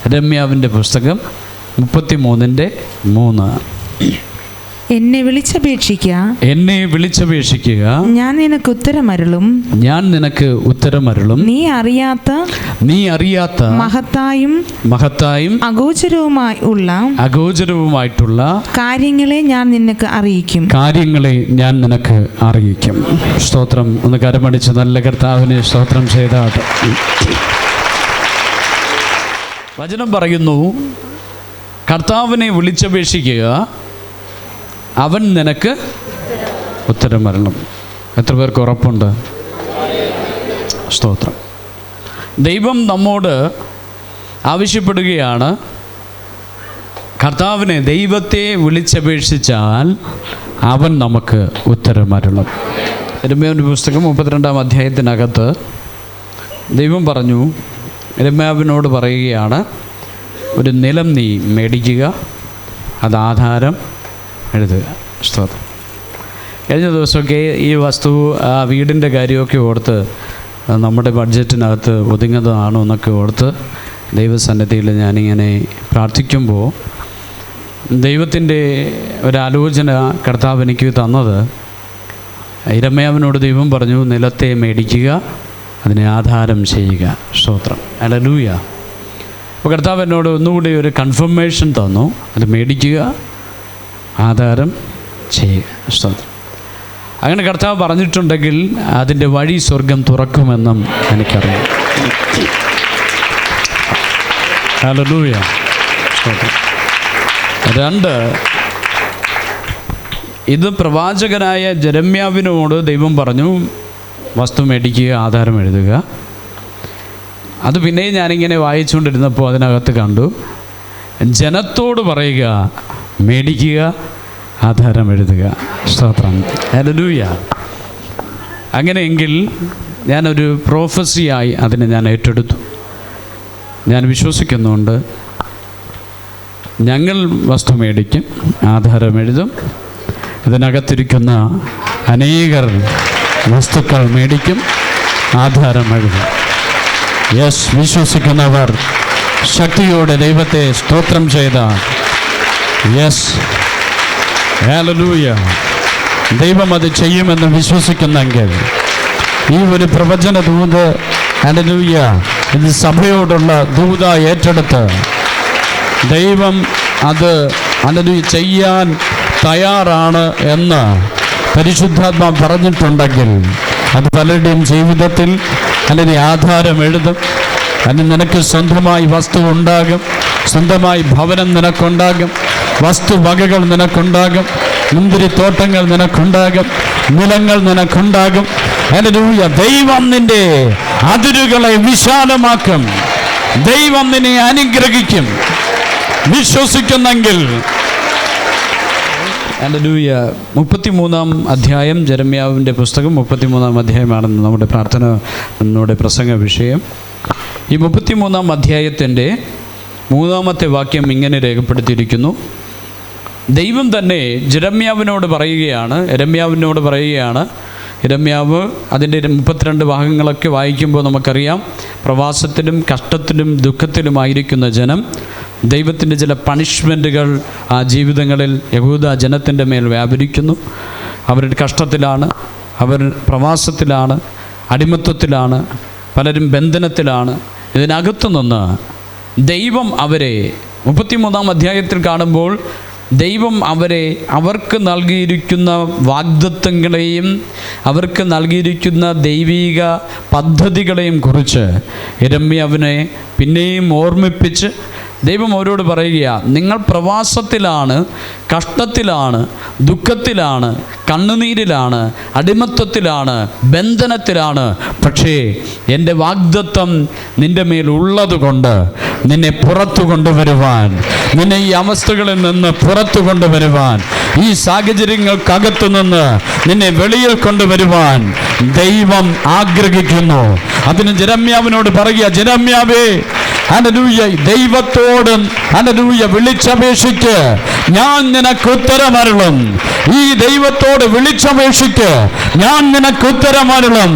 യിരെമ്യാവിൻ്റെ പുസ്തകം 33:3. എന്നെ വിളിച്ചപേക്ഷിക്കുക, ഞാൻ നിനക്ക് ഉത്തരമരുളും. നീ അറിയാത്ത മഹത്തായും അഗോചരവുമായിട്ടുള്ള കാര്യങ്ങളെ ഞാൻ നിനക്ക് അറിയിക്കും. സ്തോത്രം. ഒന്ന് കരമടിച്ച് നല്ല കർത്താവിനെ സ്തോത്രം ചെയ്താട്ടെ. വചനം പറയുന്നു, കർത്താവിനെ വിളിച്ചപേക്ഷിക്കുക, അവൻ നിനക്ക് ഉത്തരം വരണം. എത്ര പേർക്ക് ഉറപ്പുണ്ട്? സ്തോത്രം. ദൈവം നമ്മോട് ആവശ്യപ്പെടുകയാണ്, ദൈവത്തെ വിളിച്ചപേക്ഷിച്ചാൽ അവൻ നമുക്ക് ഉത്തരം വരണം. യിരെമ്യാവിൻ്റെ പുസ്തകം 32-ാം അധ്യായത്തിനകത്ത് ദൈവം പറഞ്ഞു, യിരെമ്യാവിനോട് പറയുകയാണ്, ഒരു നിലം നീ മേടിക്കുക, അത് ആധാരം എഴുതുക. സ്തോത്രം. കഴിഞ്ഞ ദിവസമൊക്കെ ഈ വീടിൻ്റെ കാര്യമൊക്കെ ഓർത്ത് നമ്മുടെ ബഡ്ജറ്റിനകത്ത് ഒതുങ്ങുന്നതാണോ എന്നൊക്കെ ഓർത്ത് ദൈവസന്നിധിയിൽ ഞാനിങ്ങനെ പ്രാർത്ഥിക്കുമ്പോൾ ദൈവത്തിൻ്റെ ഒരാലോചന കർത്താവ് എനിക്ക് തന്നത്, യിരെമ്യാവിനോട് ദൈവം പറഞ്ഞു, നിലത്തെ മേടിക്കുക, അതിനെ ആധാരം ചെയ്യുക. സ്തോത്രം. ഹല്ലേലൂയ. അപ്പോൾ കർത്താവ് എന്നോട് ഒന്നുകൂടി ഒരു കൺഫർമേഷൻ തന്നു, അത് മേടിക്കുക, ആധാരം ചെയ്യുക. സ്തോത്രം. അങ്ങനെ കർത്താവ് പറഞ്ഞിട്ടുണ്ടെങ്കിൽ അതിൻ്റെ വഴി സ്വർഗം തുറക്കുമെന്നും എനിക്കറിയാം. ഹല്ലേലൂയ. സ്തോത്രം. 2, ഇത് പ്രവാചകനായ യിരെമ്യാവിനോട് ദൈവം പറഞ്ഞു, വസ്തു മേടിക്കുക, ആധാരം എഴുതുക. അത് പിന്നെയും ഞാനിങ്ങനെ വായിച്ചുകൊണ്ടിരുന്നപ്പോൾ അതിനകത്ത് കണ്ടു, ജനത്തോട് പറയുക, മേടിക്കുക, ആധാരം എഴുതുക. സ്തോത്രം. ഹല്ലേലൂയ. അങ്ങനെയെങ്കിൽ ഞാനൊരു പ്രോഫസിയായി അതിനെ ഞാൻ ഏറ്റെടുത്തു. ഞാൻ വിശ്വസിക്കുന്നുണ്ട്, ഞങ്ങൾ വസ്തു മേടിക്കും, ആധാരം എഴുതും. ഇതിനകത്തിരിക്കുന്ന അനേകർ വസ്തുക്കൾ മേടിക്കും, ആധാരം എഴുതും. യെസ്, വിശ്വസിക്കുന്നവർ ശക്തിയോടെ ദൈവത്തെ സ്തോത്രം ചെയ്ത യെസ്, ഹല്ലേലൂയ, ദൈവം അത് ചെയ്യുമെന്ന് വിശ്വസിക്കുന്നെങ്കിൽ ഈ ഒരു പ്രവചന ദൂത്, ഹല്ലേലൂയ, ഇത് സഭയോടുള്ള ദൂത ഏറ്റെടുത്ത് ദൈവം അത് ചെയ്യാൻ തയ്യാറാണ് എന്ന് പരിശുദ്ധാത്മാവ് പറഞ്ഞിട്ടുണ്ടെങ്കിൽ അത് പലരുടെയും ജീവിതത്തിൽ അല്ലെങ്കിൽ ആധാരം എഴുതും. അതിന് നിനക്ക് സ്വന്തമായി വസ്തു ഉണ്ടാകും, സ്വന്തമായി ഭവനം നിനക്കുണ്ടാകും, വസ്തുവകകൾ നിനക്കുണ്ടാകും, മുന്തിരിത്തോട്ടങ്ങൾ നിനക്കുണ്ടാകും, നിലങ്ങൾ നിനക്കുണ്ടാകും. ഹല്ലേലൂയ. ദൈവം നിന്റെ അതിരുകളെ വിശാലമാക്കും, ദൈവം നിന്നെ അനുഗ്രഹിക്കും. വിശ്വസിക്കുന്നെങ്കിൽ ഹല്ലേലൂയ. 33-ാം അധ്യായം, യിരെമ്യാവിൻ്റെ പുസ്തകം 33-ാം അധ്യായമാണെന്ന് നമ്മുടെ നമ്മുടെ പ്രസംഗ വിഷയം. ഈ 33-ാം അധ്യായത്തിൻ്റെ 3-ാമത്തെ വാക്യം ഇങ്ങനെ രേഖപ്പെടുത്തിയിരിക്കുന്നു, ദൈവം തന്നെ യിരെമ്യാവിനോട് പറയുകയാണ്. യിരെമ്യാവ് അതിൻ്റെ 32 ഭാഗങ്ങളൊക്കെ വായിക്കുമ്പോൾ നമുക്കറിയാം, പ്രവാസത്തിലും കഷ്ടത്തിലും ദുഃഖത്തിലുമായിരിക്കുന്ന ജനം, ദൈവത്തിൻ്റെ ചില പണിഷ്മെൻറ്റുകൾ ആ ജീവിതങ്ങളിൽ യഹൂദ ജനത്തിൻ്റെ മേൽ വ്യാപരിക്കുന്നു. അവർ കഷ്ടത്തിലാണ്, അവർ പ്രവാസത്തിലാണ്, അടിമത്വത്തിലാണ്, പലരും ബന്ധനത്തിലാണ്. ഇതിനകത്തു നിന്ന് ദൈവം അവരെ 33-ാം അധ്യായത്തിൽ കാണുമ്പോൾ ദൈവം അവർക്ക് നൽകിയിരിക്കുന്ന വാഗ്ദത്തങ്ങളെയും അവർക്ക് നൽകിയിരിക്കുന്ന ദൈവിക പദ്ധതികളെയും കുറിച്ച് യിരെമ്യാവിനെ പിന്നെയും ഓർമ്മിപ്പിച്ച് ദൈവം അവരോട് പറയുക, നിങ്ങൾ പ്രവാസത്തിലാണ്, കഷ്ടത്തിലാണ്, ദുഃഖത്തിലാണ്, കണ്ണുനീരിലാണ്, അടിമത്വത്തിലാണ്, ബന്ധനത്തിലാണ്. പക്ഷേ എൻ്റെ വാഗ്ദത്തം നിൻ്റെ മേലുള്ളത് കൊണ്ട് നിന്നെ പുറത്തു കൊണ്ടുവരുവാൻ, നിന്നെ ഈ അവസ്ഥകളിൽ നിന്ന് പുറത്തു കൊണ്ടുവരുവാൻ, ഈ സാഹചര്യങ്ങൾക്കകത്തു നിന്ന് നിന്നെ വെളിയിൽ കൊണ്ടുവരുവാൻ ദൈവം ആഗ്രഹിക്കുന്നു. അതിന് യിരെമ്യാവിനോട് പറയുക, യിരെമ്യാവേ, ഹല്ലേലൂയ, ദൈവത്തോട് ഹല്ലേലൂയ വിളിച്ചപേക്ഷിക്ക്, ഞാൻ നിനക്ക് ഉത്തരമരുളും. ഈ ദൈവത്തോട് വിളിച്ചപേക്ഷിക്ക്, ഞാൻ നിനക്ക് ഉത്തരമരുളും.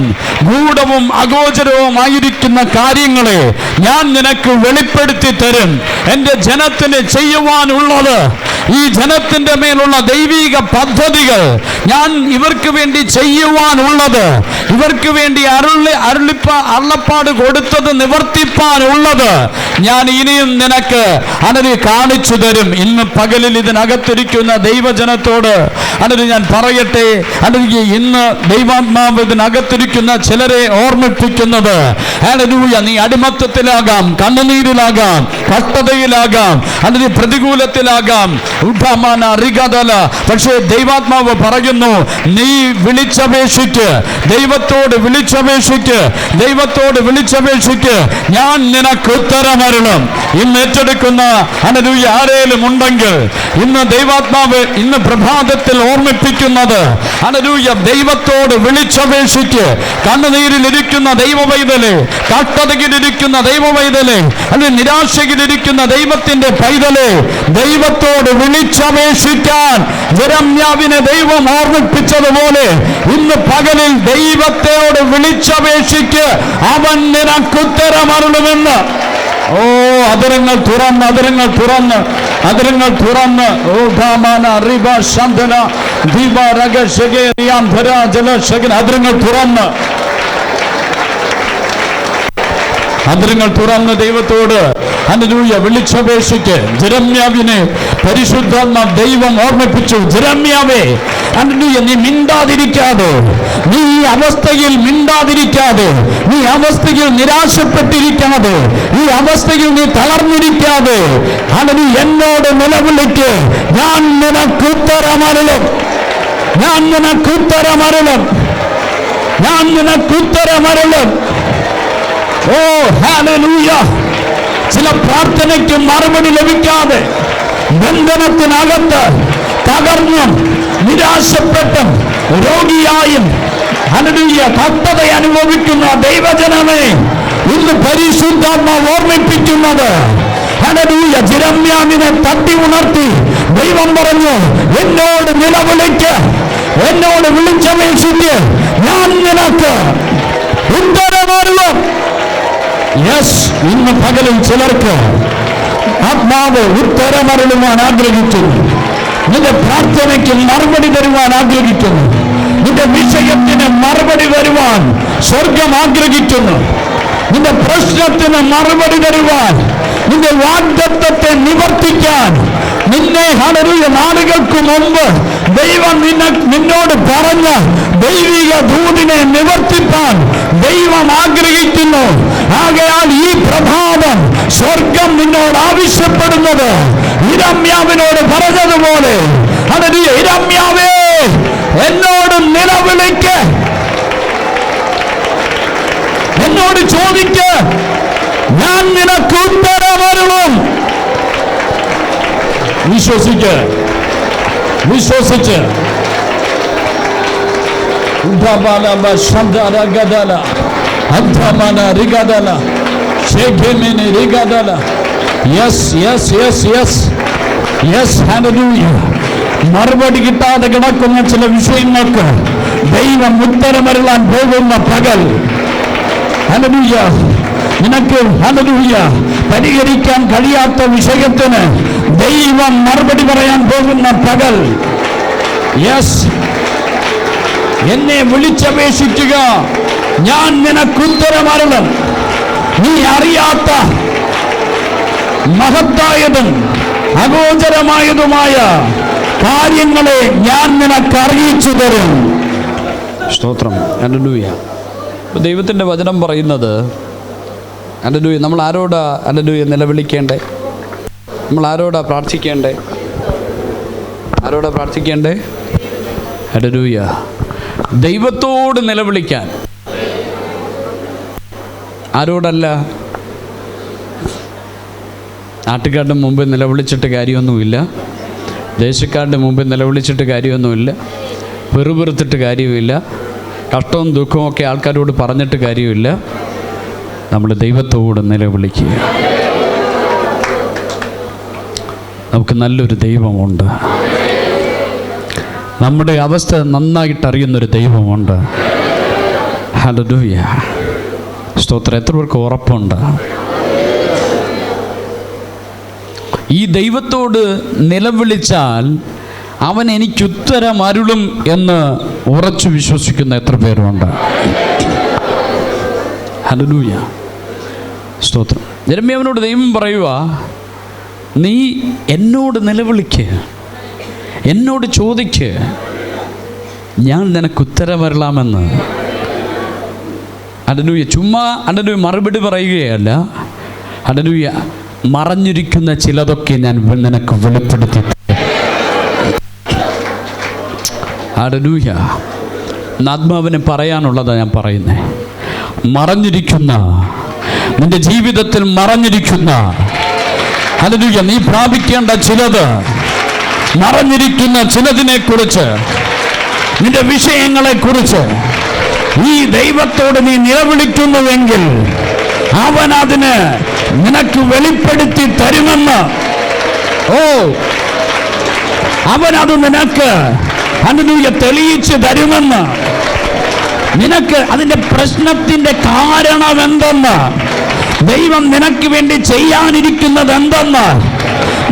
ഗൂഢവും അഗോചരവുമായിരിക്കുന്ന കാര്യങ്ങളെ ഞാൻ നിനക്ക് വെളിപ്പെടുത്തി തരും. എൻ്റെ ജനത്തിന് ചെയ്യുവാനുള്ളത്, ഈ ജനത്തിൻ്റെ മേലുള്ള ദൈവിക പദ്ധതികൾ, ഞാൻ ഇവർക്ക് വേണ്ടി ചെയ്യുവാനുള്ളത്, ഇവർക്ക് വേണ്ടി അരുളപ്പാട് കൊടുത്തത് നിവർത്തിപ്പാനുള്ളത് ഞാൻ ഇനിയും നിനക്ക് കാണിച്ചു തരും. ഇന്ന് പകലിൽ ഇതിനകത്തിരിക്കുന്ന ദൈവജനത്തോട് ഞാൻ പറയട്ടെ, ഇന്ന് ദൈവാത്മാവ് ഇതിനകത്തിരിക്കുന്ന ചിലരെ ഓർമ്മിപ്പിക്കുന്നത്, നീ അടിമത്തത്തിലാകാം, കണ്ണുനീരിലാകാം, കഷ്ടതയിലാകാം, പ്രതികൂലത്തിലാകാം, പക്ഷേ ദൈവാത്മാവ് പറയുന്നു, നീ വിളിച്ചപേക്ഷിക്ക്, ദൈവത്തോട് വിളിച്ചപേക്ഷിക്ക്, ഞാൻ നിനക്ക് ഉത്തരമരുളും. ഇന്ന് ഏറ്റെടുക്കുന്ന ആരേലും ഉണ്ടെങ്കിൽ ഇന്ന് ദൈവാത്മാവ് ഇന്ന് പ്രഭാതത്തിൽ ഓർമ്മിപ്പിക്കുന്നത്, ദൈവത്തോട് വിളിച്ചപേക്ഷിക്ക്. കണ്ണുനീരിലിരിക്കുന്ന ദൈവപൈതലെ, കഷ്ടതയിലിരിക്കുന്ന ദൈവപൈതലെ, നിരാശയിലിരിക്കുന്ന ദൈവത്തിന്റെ പൈതലെ, ദൈവത്തോട് വിളിച്ചപേക്ഷിക്കാൻ യെരമ്യാവിനെ ദൈവം ഓർമ്മിപ്പിച്ചതുപോലെ ഇന്ന് പകലിൽ ദൈവത്തോട് വിളിച്ചപേക്ഷിക്ക്, അവൻ നിനക്ക് ഉത്തരമരുളുമെന്ന്. ഓ, അതരങ്ങൾ തുറന്ന് ഓ ധാമാന റിബ ശാന്തന ദീപ രഗ ശഗേ റിയാന്ധര ജലശഗൻ, അതരങ്ങൾ തുറന്ന് ദൈവത്തോട് വിളിച്ചപേക്ഷിക്ക്. യെരമ്യാവിനെ പരിശുദ്ധാത്മ ദൈവം ഓർമ്മിപ്പിച്ചു, യെരമ്യാവേ, നീ മിണ്ടാതിരിക്കാതെ, നീ ഈ അവസ്ഥയിൽ മിണ്ടാതിരിക്കാതെ, നീ അവസ്ഥയിൽ നിരാശപ്പെട്ടിരിക്കാതെ, ഈ അവസ്ഥയിൽ നീ തളർന്നിരിക്കാതെ, എന്നോട് നിലവിളിക്ക്, ഞാൻ നിനക്ക് ഉത്തരമരുളും. ഓ ഹല്ലേലൂയ. ചില പ്രാർത്ഥനയ്ക്ക് മറുപടി ലഭിക്കാതെ ബന്ധനത്തിനകത്ത് തകർന്നും നിരാശപ്പെട്ടും രോഗിയായും കഷ്ടത അനുഭവിക്കുന്ന ദൈവജനമേ, ഇന്ന് പരിശുദ്ധാത്മാവ് ഓർമ്മിപ്പിക്കുന്നത്, യെരമ്യാവിനെ തട്ടി ഉണർത്തി ദൈവം പറഞ്ഞു, എന്നോട് നിലവിളിക്ക്, എന്നോട് വിളിച്ചപേക്ഷിക്ക്, ഞാൻ നിനക്ക് ഉത്തരമരുളും. യെസ്, ഇന്ന് പകലും ചിലർക്ക് ആത്മാവ് ഉത്തരമരുളുവാൻ ആഗ്രഹിക്കുന്നു. നിന്റെ പ്രാർത്ഥനയ്ക്ക് മറുപടി തരുവാൻ ആഗ്രഹിക്കുന്നു. നിന്റെ വിഷയത്തിന് മറുപടി തരുവാൻ സ്വർഗം ആഗ്രഹിക്കുന്നു. നിന്റെ പ്രശ്നത്തിന് മറുപടി തരുവാൻ, നിന്റെ വാഗ്ദത്തത്തെ നിവർത്തിക്കാൻ, നിന്നെ നാളുകൾക്ക് മുമ്പ് ദൈവം നിന്നോട് പറഞ്ഞ ദൈവിക ദൂതിനെ നിവർത്തിപ്പാൻ ദൈവം ആഗ്രഹിക്കുന്നു. ആകയാൽ ഈ പ്രഭാതം സ്വർഗം നിന്നോട് ആവശ്യപ്പെടുന്നത് യിരെമ്യാവിനോട് പറഞ്ഞതുപോലെ, യിരെമ്യാവേ, എന്നോട് നിലവിളിക്ക്, എന്നോട് ചോദിക്ക്, ഞാൻ നിനക്ക് ഉത്തരമരുളും. വിശ്വസിച്ച് മറുപടി കിട്ടാതെ കിടക്കുന്ന ചില വിഷയങ്ങൾക്ക് ദൈവം ഉത്തരമരുളാൻ പോകുന്ന പകൽ, ഹല്ലേലൂയ, നിനക്ക് ഹല്ലേലൂയ പരിഹരിക്കാൻ കഴിയാത്ത വിഷയത്തിന് ദൈവം മറുപടി പറയാൻ പോകുന്ന പകൽ. യെസ്, എന്നെ വിളിച്ചപേക്ഷിക്കുക, ഞാൻ നിനക്ക് ഉത്തരമരുളും. നീ അറിയാത്ത മഹത്തായതും അഗോചരമായതുമായ കാര്യങ്ങളെ ഞാൻ നിനക്ക് അറിയിച്ചു തരും. സ്തോത്രം. ഹല്ലേലൂയ. ദൈവത്തിൻ്റെ വചനം പറയുന്നത്, ഹല്ലേലൂയ, നമ്മൾ ആരോടാ ഹല്ലേലൂയ നിലവിളിക്കേണ്ടേ? നമ്മൾ ആരോടാ പ്രാർത്ഥിക്കേണ്ടേ? ഹല്ലേലൂയ, ദൈവത്തോട് നിലവിളിക്കാൻ. ആരോടല്ല? നാട്ടുകാരുടെ മുമ്പിൽ നിലവിളിച്ചിട്ട് കാര്യമൊന്നുമില്ല, ദേശക്കാരുടെ മുമ്പിൽ നിലവിളിച്ചിട്ട് കാര്യമൊന്നുമില്ല, വെറുതെടുത്തിട്ട് കാര്യമില്ല, കഷ്ടവും ദുഃഖവും ഒക്കെ ആൾക്കാരോട് പറഞ്ഞിട്ട് കാര്യമില്ല. നമ്മൾ ദൈവത്തോട് നിലവിളിക്കുക. നമുക്ക് നല്ലൊരു ദൈവമുണ്ട്. നമ്മുടെ അവസ്ഥ നന്നായിട്ട് അറിയുന്നൊരു ദൈവമുണ്ട്. ഹല്ലേലൂയ, സ്തോത്രം. എത്ര പേർക്ക് ഉറപ്പുണ്ട്? ഈ ദൈവത്തോട് നിലവിളിച്ചാൽ അവൻ എനിക്കുത്തരം അരുളും എന്ന് ഉറച്ചു വിശ്വസിക്കുന്ന എത്ര പേരുണ്ട്? ഹല്ലേലൂയ, സ്തോത്രം. യെരമ്യാവിനോട് ദൈവം പറയുക, നീ എന്നോട് നിലവിളിക്ക്, എന്നോട് ചോദിക്ക്, ഞാൻ നിനക്ക് ഉത്തരമരളാമെന്ന്. ഹല്ലേലൂയ. ചുമ്മാ ഹല്ലേലൂയ മറുപടി പറയുകയല്ല. ഹല്ലേലൂയ, മറഞ്ഞിരിക്കുന്ന ചിലതൊക്കെ ഞാൻ നിനക്ക് വെളിപ്പെടുത്തി. ഹല്ലേലൂയ. ആത്മാവിന് പറയാനുള്ളതാണ് ഞാൻ പറയുന്നത്. മറഞ്ഞിരിക്കുന്ന, നിന്റെ ജീവിതത്തിൽ മറഞ്ഞിരിക്കുന്ന, ഹല്ലേലൂയ, നീ പ്രാപിക്കേണ്ട ചിലത്, മറഞ്ഞിരിക്കുന്ന ചിലതിനെ കുറിച്ച്, നിന്റെ വിഷയങ്ങളെ കുറിച്ച് ഈ ദൈവത്തോട് നീ നിലവിളിക്കുന്നുവെങ്കിൽ അവൻ അതിന് നിനക്ക് വെളിപ്പെടുത്തി തരുമെന്ന്. ഓ, അവനത് നിനക്ക് ഹല്ലേലൂയ തെളിയിച്ച് തരുമെന്ന്. നിനക്ക് അതിൻ്റെ പ്രശ്നത്തിൻ്റെ കാരണം എന്തെന്ന്, ദൈവം നിനക്ക് വേണ്ടി ചെയ്യാനിരിക്കുന്നത് എന്തെന്ന്,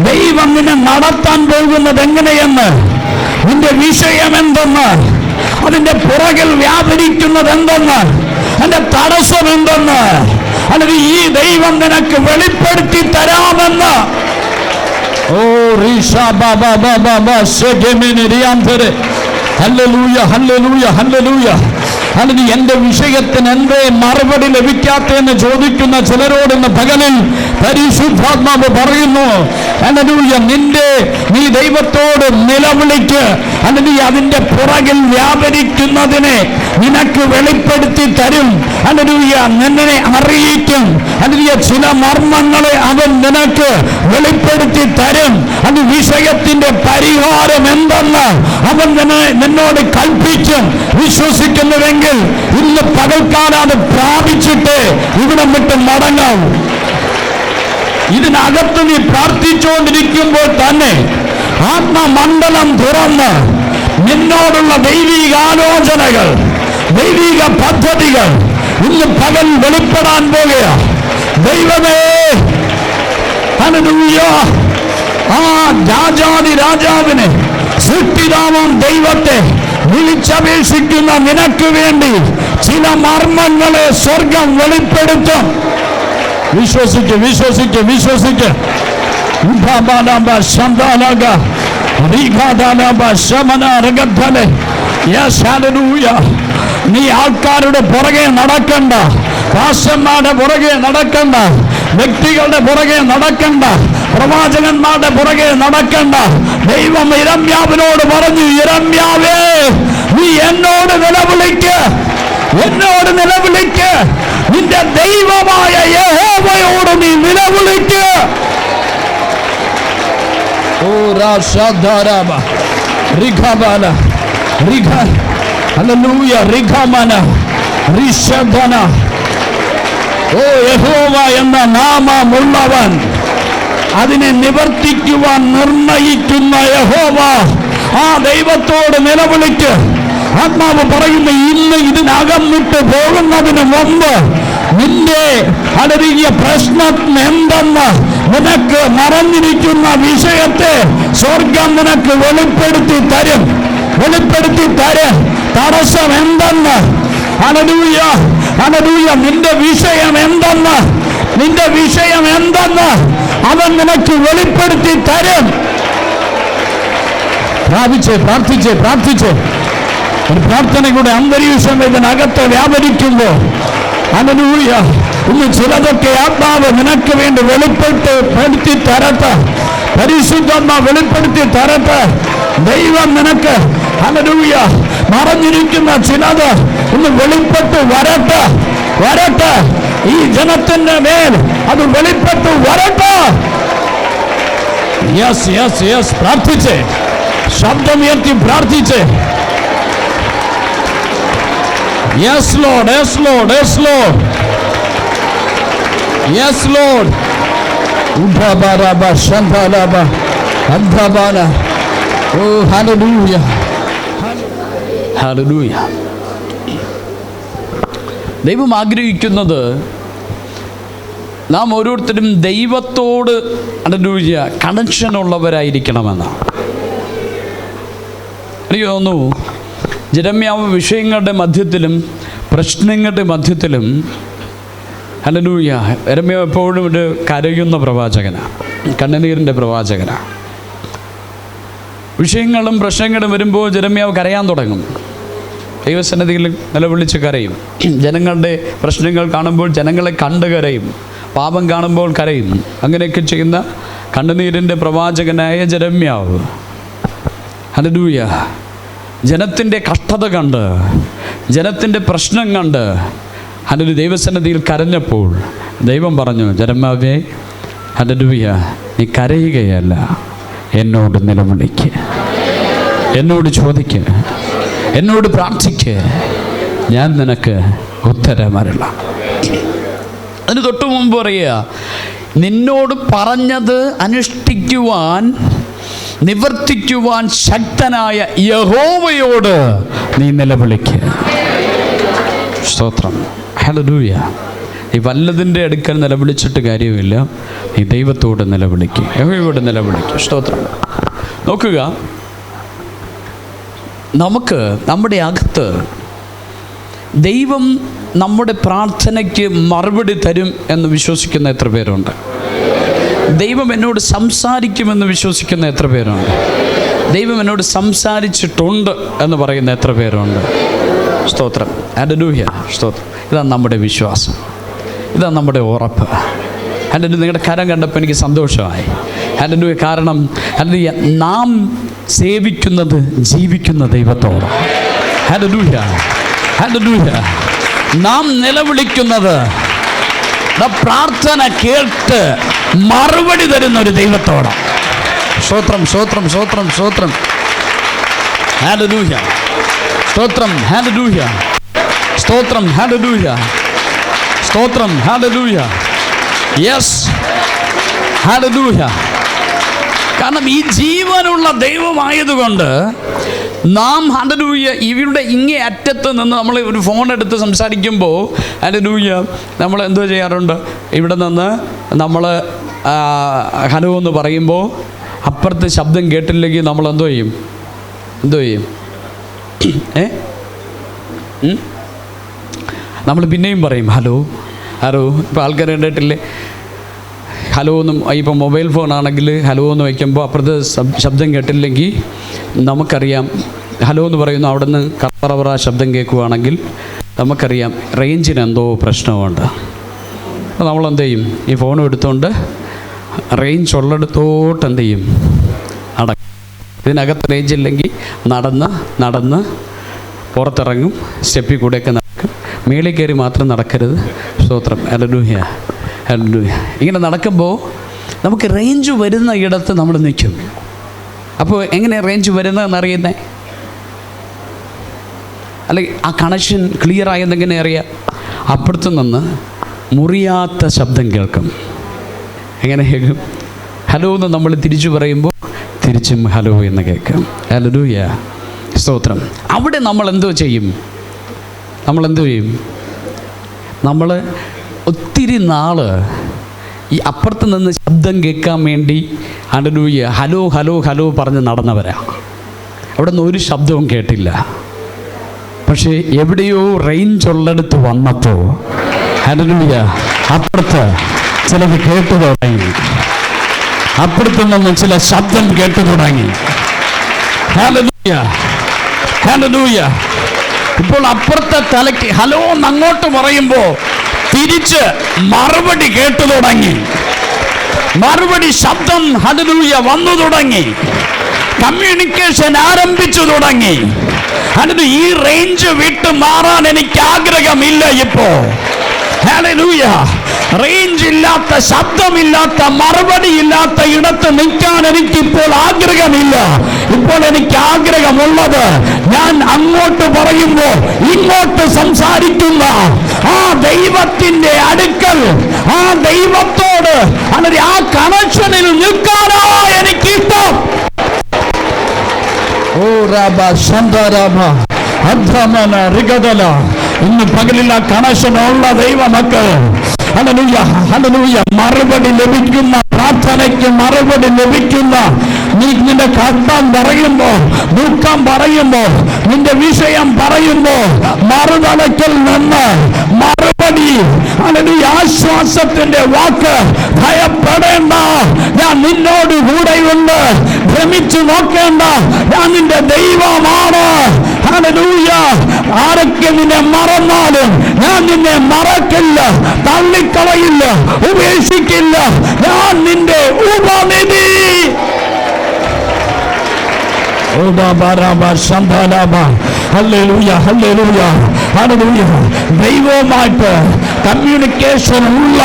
ദൈവം നിന്നെ നടത്താൻ പോകുന്നത് എങ്ങനെയെന്ന്, നിന്റെ വിഷയം എന്തെന്ന്, അതിൻ്റെ പുറകിൽ വ്യാപരിക്കുന്നത് എന്തെന്ന്, അതിൻ്റെ തടസ്സം എന്തെന്ന്, അല്ലെങ്കിൽ ഈ ദൈവം നിനക്ക് വെളിപ്പെടുത്തി തരാമെന്ന്. ഓ റീഷാ ബാബാ ബാബാ ബാ ശെഗെമിനി റിയാന്തരെ. Hallelujah, hallelujah, hallelujah. അല്ലെങ്കിൽ എൻ്റെ വിഷയത്തിന് എന്തേ മറുപടി ലഭിക്കാത്തെന്ന് ചോദിക്കുന്ന ചിലരോടൊന്ന് പകലിൽ പരിശുദ്ധാത്മാവ് പറയുന്നു, ഹല്ലേലൂയ, നീ ദൈവത്തോട് നിലവിളിക്ക്, അല്ലെങ്കിൽ അതിൻ്റെ പുറകിൽ വ്യാപരിക്കുന്നതിനെ നിനക്ക് വെളിപ്പെടുത്തി തരും. ഹല്ലേലൂയ, നിന്നെ അറിയിക്കും. ഹല്ലേലൂയ, ചില മർമ്മങ്ങളെ അവൻ നിനക്ക് വെളിപ്പെടുത്തി തരും. അത് വിഷയത്തിന്റെ പരിഹാരം എന്തെന്ന് അവൻ നിന്നോട് കൽപ്പിക്കും. വിശ്വസിക്കുന്നുവെങ്കിൽ ഇന്ന് പകൽക്കാലം അത് പ്രാപിച്ചിട്ട് ഇവിടം വിട്ട് മടങ്ങാം. ഇതിനകത്ത് നീ പ്രാർത്ഥിച്ചുകൊണ്ടിരിക്കുമ്പോൾ തന്നെ ആത്മമണ്ഡലം തുറന്ന് നിന്നോടുള്ള ദൈവികാലോചനകൾ, ദൈവിക പദ്ധതികൾ ഇന്ന് പകൽ വെളിപ്പെടാൻ പോകുക. ദൈവമേ, ഹല്ലേലൂയ, ആ രാജാതി രാജാവിനെ, സൃഷ്ടിതാവാം ദൈവത്തെ വിളിച്ചപേക്ഷിക്കുന്ന നിനക്ക് വേണ്ടി ചില മർമ്മങ്ങളെ സ്വർഗം വെളിപ്പെടുത്തും. വിശ്വസിക്ക്, വിശ്വസിക്ക്, വിശ്വസിക്ക്. നീ ആൾക്കാരുടെ പുറകെ നടക്കണ്ട, പാസ്റ്റർമാരുടെ പുറകെ നടക്കണ്ട, വ്യക്തികളുടെ പുറകെ നടക്കണ്ട, പ്രവാചകന്മാരുടെ പുറകെ നടക്കണ്ട. ദൈവം യിരെമ്യാവിനോട് പറഞ്ഞു, യിരെമ്യാവേ, നീ എന്നോട് നിലവിളിക്ക്, എന്നോട് നിലവിളിക്ക്, നിന്റെ ദൈവമായ യഹോവയോട് നീ നിലവിളിക്ക്. ഓ രാശാദാരാബ റിഖബാല റിഖ ഹല്ലേലൂയ റിഖമന റിഷദന. ഓ യഹോവ എന്ന നാമമുള്ളവൻ, അതിനെ നിവർത്തിക്കുവാൻ നിർണയിക്കുന്ന യഹോവ, ആ ദൈവത്തോട് നിലവിളിക്ക്. ആത്മാവ് പറയുന്ന, ഇന്ന് ഇതിനകം വിട്ട് പോകുന്നതിന് മുമ്പ് നിന്റെ ഹല്ലേലൂയ പ്രശ്നം എന്തെന്ന്, നിനക്ക് മറഞ്ഞിരിക്കുന്ന വിഷയത്തെ സ്വർഗം നിനക്ക് വെളിപ്പെടുത്തി തരും, വെളിപ്പെടുത്തി തരും. തടസ്സം എന്തെന്ന്, ഹല്ലേലൂയ, ഹല്ലേലൂയ, നിന്റെ വിഷയം എന്തെന്ന്, നിന്റെ വിഷയം എന്തെന്ന് അവൻ നിനക്ക് വെളിപ്പെടുത്തി തരും. പ്രാർത്ഥിച്ച്, പ്രാർത്ഥിച്ച്, പ്രാർത്ഥിച്ച്. ഒരു പ്രാർത്ഥനയുടെ അന്തരീക്ഷം ഇതിനകത്ത് വ്യാപരിക്കുമ്പോൾ, ഹല്ലേലൂയ, ഇന്ന് ചിലതൊക്കെ ആത്മാവ് നിനക്ക് വേണ്ടി വെളിപ്പെടുത്തി തരട്ടെ. പരിശുദ്ധാത്മാ വെളിപ്പെടുത്തി തരട്ടെ. ദൈവം നിനക്ക്, ഹല്ലേലൂയ, മറഞ്ഞിരിക്കുന്ന ചിലത് ഇന്ന് വെളിപ്പെട്ട് വരട്ടെ, വരട്ടെ. ഈ ജനത്തിന്റെ മേൽ അത് വെളിപ്പെട്ട് വരട്ടെ. Yes, yes, yes. പ്രാർത്ഥിച്ച്, ശബ്ദമുയർത്തി പ്രാർത്ഥിച്ച്. Yes Lord, yes Lord, yes Lord, yes Lord. Udhabaraba shandalaba andhabana. Oh hallelujah, hallelujah. ദൈവം ആഗ്രഹിക്കുന്നത് നാം ഓരോരുത്തരും ദൈവത്തോട് ഹല്ലേലൂയ കണക്ഷൻ ഉള്ളവരായിരിക്കണമെന്നാണ്. എനിക്ക് തോന്നുന്നു യെരമ്യാവ് വിഷയങ്ങളുടെ മധ്യത്തിലും പ്രശ്നങ്ങളുടെ മധ്യത്തിലും ഹല്ലേലൂയ യെരമ്യാവ് എപ്പോഴും ഒരു കരയുന്ന പ്രവാചകനാണ്, കണ്ണുനീരിൻ്റെ പ്രവാചകനാണ്. വിഷയങ്ങളും പ്രശ്നങ്ങളും വരുമ്പോൾ യെരമ്യാവ് കരയാൻ തുടങ്ങും. ദൈവസന്നിധിയിൽ നിലവിളിച്ച് കരയും. ജനങ്ങളുടെ പ്രശ്നങ്ങൾ കാണുമ്പോൾ ജനങ്ങളെ കണ്ട് കരയും, പാപം കാണുമ്പോൾ കരയും. അങ്ങനെയൊക്കെ ചെയ്യുന്ന കണ്ണുനീരിൻ്റെ പ്രവാചകനായ യെരമ്യാവ് ഹല്ലേലൂയ ജനത്തിൻ്റെ കഷ്ടത കണ്ട്, ജനത്തിൻ്റെ പ്രശ്നം കണ്ട് ഹല്ലേലൂയ ദൈവസന്നിധിയിൽ കരഞ്ഞപ്പോൾ ദൈവം പറഞ്ഞു, യെരമ്യാവേ ഹല്ലേലൂയ നീ കരയുകയല്ല, എന്നോട് നിലവിളിക്ക്, എന്നോട് ചോദിക്ക്, എന്നോട് പ്രാർത്ഥിക്ക്, ഞാൻ നിനക്ക് ഉത്തരമരുളാം. അതിന് തൊട്ടു മുമ്പ് പറയുക, നിന്നോട് പറഞ്ഞത് അനുഷ്ഠിക്കുവാൻ നിവർത്തിക്കുവാൻ ശക്തനായ യഹോവയോട് നീ നിലവിളിക്ക്. സ്തോത്രം. ഹല്ലേലൂയ. ഈ വല്ലതിൻ്റെ അടുക്കൽ നിലവിളിച്ചിട്ട് കാര്യമില്ല, നീ ദൈവത്തോട് നിലവിളിക്കുക, യഹോവയോട് നിലവിളിക്കുക. സ്തോത്രം. നോക്കുക, നമുക്ക് നമ്മുടെ അകത്ത് ദൈവം നമ്മുടെ പ്രാർത്ഥനയ്ക്ക് മറുപടി തരും എന്ന് വിശ്വസിക്കുന്ന എത്ര പേരുണ്ട്? ദൈവം എന്നോട് സംസാരിക്കുമെന്ന് വിശ്വസിക്കുന്ന എത്ര പേരുണ്ട്? ദൈവം എന്നോട് സംസാരിച്ചിട്ടുണ്ട് എന്ന് പറയുന്ന എത്ര പേരുണ്ട്? സ്തോത്രം. ഹല്ലേലൂയ. സ്തോത്രം. ഇതാണ് നമ്മുടെ വിശ്വാസം, ഇതാണ് നമ്മുടെ ഉറപ്പ്. ഹല്ലേലൂയ. നിങ്ങളുടെ കരം കണ്ടപ്പോൾ എനിക്ക് സന്തോഷമായി. ഹല്ലേലൂയ. കാരണം ഹല്ലേലൂയ നാം സേവിക്കുന്നത് ജീവിക്കുന്ന ദൈവത്തോട്. ഹല്ലേലൂയ. ഹല്ലേലൂയ. നാം നിലവിളിക്കുന്നത് പ്രാർത്ഥന കേട്ട് മറുപടി തരുന്ന ഒരു ദൈവത്തോട്. സ്തോത്രം. സ്തോത്രം. സ്തോത്രം. സ്തോത്രം. ഹല്ലേലൂയ. സ്തോത്രം. ഹല്ലേലൂയ. സ്തോത്രം. ഹല്ലേലൂയ. സ്തോത്രം. ഹല്ലേലൂയ. യെസ്. ഹല്ലേലൂയ. കാരണം ഈ ജീവനുള്ള ദൈവമായതുകൊണ്ട് നാം ഹല്ലേലൂയ ഇവരുടെ ഇങ്ങേ അറ്റത്ത് നിന്ന് നമ്മൾ ഒരു ഫോൺ എടുത്ത് സംസാരിക്കുമ്പോൾ ഹല്ലേലൂയ നമ്മൾ എന്തോ ചെയ്യാറുണ്ട്? ഇവിടെ നിന്ന് നമ്മൾ ഹലോ എന്ന് പറയുമ്പോൾ അപ്പുറത്ത് ശബ്ദം കേട്ടില്ലെങ്കിൽ നമ്മൾ എന്തോ ചെയ്യും? നമ്മൾ പിന്നെയും പറയും ഹലോ ഹലോ. ഇപ്പോൾ ആൾക്കാർ കണ്ടിട്ടില്ലേ, ഹലോ എന്നും. ഇപ്പം മൊബൈൽ ഫോണാണെങ്കിൽ ഹലോ എന്ന് വയ്ക്കുമ്പോൾ അപ്പുറത്ത് ശബ്ദം കേട്ടില്ലെങ്കിൽ നമുക്കറിയാം, ഹലോ എന്ന് പറയുന്നു, അവിടെ നിന്ന് കറവറ ശബ്ദം കേൾക്കുകയാണെങ്കിൽ നമുക്കറിയാം റേഞ്ചിന് എന്തോ പ്രശ്നമുണ്ട്. അപ്പോൾ നമ്മളെന്ത് ചെയ്യും? ഈ ഫോൺ എടുത്തുകൊണ്ട് റേഞ്ച് ഉള്ളിടത്തോട്ട് എന്ത് ചെയ്യും? ഇതിനകത്ത് റേഞ്ച് ഇല്ലെങ്കിൽ നടന്ന് പുറത്തിറങ്ങും, സ്റ്റെപ്പിൽ കൂടെയൊക്കെ നടക്കും. മേളിൽ കയറി മാത്രം നടക്കരുത്. സ്തോത്രം. ഹല്ലേലൂയ. ഹല്ലേലൂയ. ഇങ്ങനെ നടക്കുമ്പോൾ നമുക്ക് റേഞ്ച് വരുന്ന ഇടത്ത് നമ്മൾ നിൽക്കും. അപ്പോൾ എങ്ങനെ റേഞ്ച് വരുന്നതെന്ന് അറിയുന്നത്? അല്ലെങ്കിൽ ആ കണക്ഷൻ ക്ലിയർ ആയെന്നെങ്ങനെ അറിയാം? അപ്പുറത്ത് നിന്ന് മുറിയാത്ത ശബ്ദം കേൾക്കും. എങ്ങനെ കേൾക്കും? ഹലോ എന്ന് നമ്മൾ തിരിച്ചു പറയുമ്പോൾ തിരിച്ചും ഹലോ എന്ന് കേൾക്കും. ഹല്ലേലൂയ. സ്തോത്രം. അവിടെ നമ്മൾ എന്തോ ചെയ്യും? നമ്മൾ ഒത്തിരി നാൾ ഈ അപ്പുറത്ത് നിന്ന് ശബ്ദം കേൾക്കാൻ വേണ്ടി ഹല്ലേലൂയ ഹലോ ഹലോ ഹലോ പറഞ്ഞ് നടന്നവരാ. അവിടെ നിന്ന് ഒരു ശബ്ദവും കേട്ടില്ല. പക്ഷേ എവിടെയോ റേഞ്ച് ഉള്ളിടത്ത് വന്നപ്പോൾ ഹല്ലേലൂയ അപ്പുറത്ത് ചിലത് കേട്ടു തുടങ്ങി, അപ്പുറത്ത് നിന്ന് ചില ശബ്ദം കേട്ടു തുടങ്ങി. ഹല്ലേലൂയ. ഹല്ലേലൂയ. ഇപ്പോൾ അപ്പുറത്തെ തലയ്ക്ക് ഹലോ എന്ന് അങ്ങോട്ട് പറയുമ്പോൾ തിരിച്ച് മറുപടി കേട്ടു തുടങ്ങി, മറുപടി ശബ്ദം ഹല്ലേലൂയ വന്നു തുടങ്ങി, കമ്മ്യൂണിക്കേഷൻ ആരംഭിച്ചു തുടങ്ങി. ഹല്ലേലൂയ. ഈ റേഞ്ച് വിട്ട് മാറാൻ എനിക്ക് ആഗ്രഹമില്ല ഇപ്പോൾ. ഹല്ലേലൂയ. റേഞ്ച് ഇല്ലാത്ത, ശബ്ദമില്ലാത്ത, മറുപടി ഇല്ലാത്ത ഇടത്ത് നിൽക്കാൻ എനിക്കിപ്പോൾ ആഗ്രഹമില്ല. ഇപ്പോൾ എനിക്ക് ആഗ്രഹമുള്ളത് ഞാൻ അങ്ങോട്ട് പറയുമ്പോൾ ഇങ്ങോട്ട് സംസാരിക്കുന്ന ആ ദൈവത്തിന്റെ അടുക്കൽ, ആ ദൈവത്തോട് അല്ലെങ്കിൽ ആ കണക്ഷനിൽ നിൽക്കാനാ എനിക്കിഷ്ടം. ഓ രാബ ശന്ദരാബ അധമന റിഗദല. ഇന്ന് പകലിൽ ആ കണക്ഷനുള്ള ദൈവമക്കൾ, ഹല്ലേലൂയ ഹല്ലേലൂയ, മറുപടി ലഭിക്കുന്ന പ്രാർത്ഥനയ്ക്ക് മറുപടി ലഭിക്കുന്ന, നീ നിന്റെ കഷ്ടം പറയുമ്പോ, ദുഃഖം പറയുമ്പോ, നിന്റെ വിഷയം പറയുമ്പോ മറുതലയ്ക്കൽ നിന്ന് മറുപടി, ഹല്ലേലൂയ, ആശ്വാസത്തിന്റെ വാക്ക്. ഭയപ്പെടേണ്ട, ഞാൻ നിന്നോട് കൂടെയുണ്ട്. ഭ്രമിച്ചു നോക്കേണ്ട, ഞാൻ നിന്റെ ദൈവമാണ്. ഹല്ലേലൂയ. ആരൊക്കെ നിന്നെ മറന്നാലും ഞാൻ നിന്നെ മറക്കില്ല, തള്ളിക്കളയില്ല, ഉപേക്ഷിക്കില്ല. ഞാൻ നിന്റെ ഉപനിധി. ദൈവവുമായിട്ട് കമ്മ്യൂണിക്കേഷൻ ഉള്ള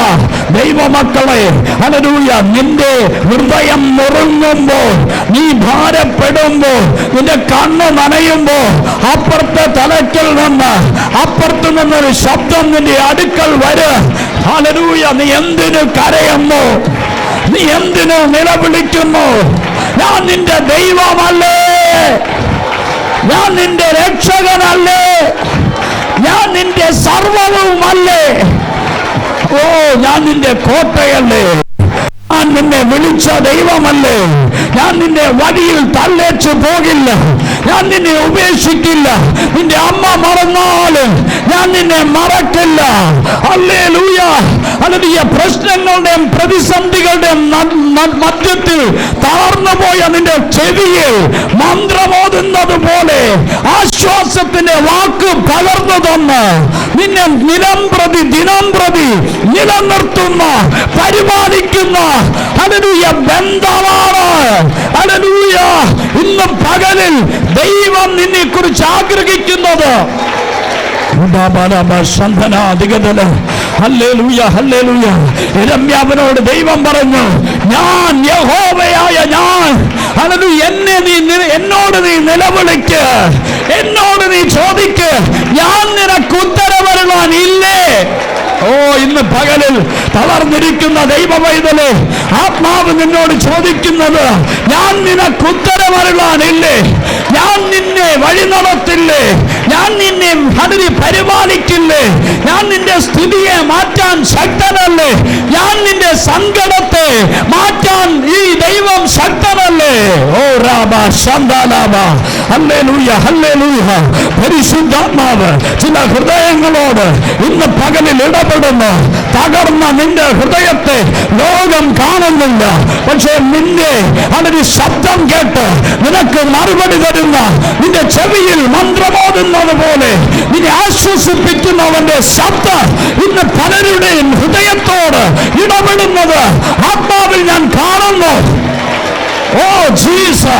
ദൈവമക്കളെ, ഹല്ലേലൂയ, നിന്റെ ഹൃദയം നുറുങ്ങുമ്പോൾ, നീ ഭാരപ്പെടുമ്പോ, നിന്റെ കണ്ണ് നനയുമ്പോ, അപ്പുറത്തെ തലയ്ക്കൽ നിന്ന്, അപ്പുറത്ത് നിന്നൊരു ശബ്ദം നിന്റെ അടുക്കൽ വരും. ഹല്ലേലൂയ. നീ എന്തിനു കരയുന്നു? നീ എന്തിനു നിലവിളിക്കുന്നു? ഞാൻ നിന്റെ ദൈവമല്ലേ? ഞാൻ നിന്റെ രക്ഷകനല്ലേ? ഞാൻ നിന്റെ സർവവുമല്ലേ? ഓ, ഞാൻ നിന്റെ കോട്ടയല്ലേ? ഞാൻ നിന്നെ വിളിച്ച ദൈവമല്ലേ? ഞാൻ നിന്നെ വഴിയിൽ തള്ളേച്ചു പോകില്ല, ഞാൻ നിന്നെ ഉപേക്ഷിക്കില്ല. നിന്റെ അമ്മ മറന്നാലും ഞാൻ നിന്നെ മറക്കില്ല. Hallelujah hallelujah. പ്രശ്നങ്ങളുടെയും പ്രതിസന്ധികളുടെയും മധ്യത്തിൽ തളർന്നു പോയ നിന്റെ ചെവിയിൽ മന്ത്രമോതുന്നത് പോലെ ആശ്വാസത്തിന്റെ വാക്ക് പകർന്നു തന്ന് നിന്നെ ദിനം പ്രതി നിലനിർത്തുന്ന, പരിപാലിക്കുന്ന, ഹല്ലേലൂയ, ബന്ധമാണ്. ഹല്ലേലൂയ. ഇന്ന് പകലിൽ ദൈവം നിന്നെ കുറിച്ച് ആഗ്രഹിക്കുന്നത്. യിരെമ്യാവിനോട് ദൈവം പറഞ്ഞു, ഞാൻ യഹോവയായ ഞാൻ, എന്നോട് നീ നിലവിളിക്ക്, എന്നോട് നീ ചോദിക്ക്, ഞാൻ നിനക്ക് ഉത്തരവരുവാനില്ലേ? ഓ, ഇന്ന് പകലിൽ തളർന്നിരിക്കുന്ന ദൈവവൈതലേ, ആത്മാവ് നിന്നോട് ചോദിക്കുന്നത്, ഞാൻ നിനക്ക് ഉത്തരമരുളാനില്ലേ? ഞാൻ നിന്നെ വഴി നടത്തില്ലേ? ഞാൻ നിന്നെ പരിപാലിക്കില്ലേ? ഞാൻ നിന്റെ സ്ഥിതിയെ മാറ്റാൻ ശക്തനല്ലേ? ഞാൻ നിന്റെ സങ്കടത്തെ മാറ്റാൻ ഈ ദൈവം ശക്തനല്ലേ? ഓ രാബ ശന്ദാലാബ. Hallelujah hallelujah. പരിശുദ്ധാത്മാവ് ചില ഹൃദയങ്ങളോട് ഇന്ന് പകലിൽ ഇടപെടുന്നു. തകർന്ന നിന്റെ ഹൃദയത്തെ ലോകം കാണുന്നില്ല, പക്ഷേ നിന്റെ അവന്റെ ശബ്ദം കേട്ട് നിനക്ക് മറുപടി തരുന്ന, നിന്റെ ചെവിയിൽ മന്ത്രമോതുന്നത് പോലെ നിന്നെ ആശ്വസിപ്പിക്കുന്നവന്റെ ശബ്ദം ഇന്ന് പലരുടെയും ഹൃദയത്തോട് ഇടപെടുന്നത് ആത്മാവിൽ ഞാൻ കാണുന്നു. Oh Jesus.